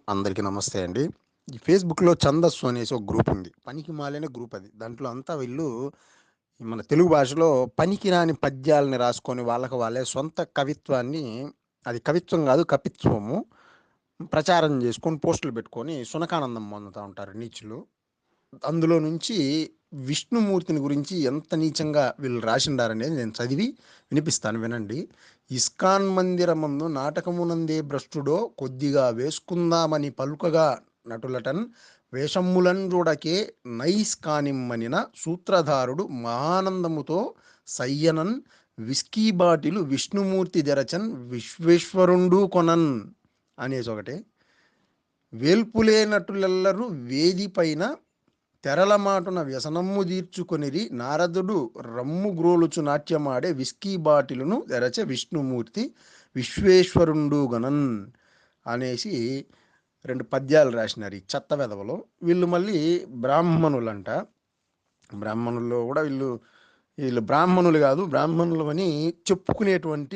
అందరికీ నమస్తే అండి. ఈ ఫేస్‌బుక్‌లో 'ఛందస్సు' అనేసి ఒక గ్రూప్ ఉంది. పనికి మాలిన గ్రూప్ అది. దాంట్లో అంతా వీళ్ళు మన తెలుగు భాషలో పనికిరాని పద్యాలని రాసుకొని వాళ్ళకి వాళ్ళే సొంత కవిత్వాన్ని, అది కవిత్వం గాదు కపిత్వము, ప్రచారం చేసుకొని పోస్టులు పెట్టుకొని సునకానందం పొందుతా ఉంటారు నీచులు. అందులో నుంచి విష్ణుమూర్తిని గురించి ఎంత నీచంగా వీళ్ళు రాసిండారనేది నేను చదివి వినిపిస్తాను వినండి. ఇస్కాన్ మందిరమందు నాటకమునందే భ్రష్టుడో కొద్దిగా వేసుకుందామని పలుకగా నటులటన్ వేషమ్ములన్ జూడకే నైస్ కానిమ్మనిన సూత్రధారుడు మహానందముతో సయ్యనన్ విస్కీ బాటిలు విష్ణుమూర్తి జరచన్ విశ్వేశ్వరుండు కొనన్ అనేసి ఒకటి. వేల్పులే నటులెల్లరూ వేదిపైన తెరలమాటున వ్యసనమ్ము దీర్చుకొనిరి నారదుడు రమ్ము గ్రోలుచు నాట్యమాడే విస్కీ బాటిలును తెరచ విష్ణుమూర్తి విశ్వేశ్వరుండు గణన్ అనేసి 2 పద్యాలు రాసినారు ఈ చెత్త వెధవలు. వీళ్ళు మళ్ళీ బ్రాహ్మణులంట. బ్రాహ్మణుల్లో కూడా వీళ్ళు బ్రాహ్మణులు కాదు, బ్రాహ్మణులు అని చెప్పుకునేటువంటి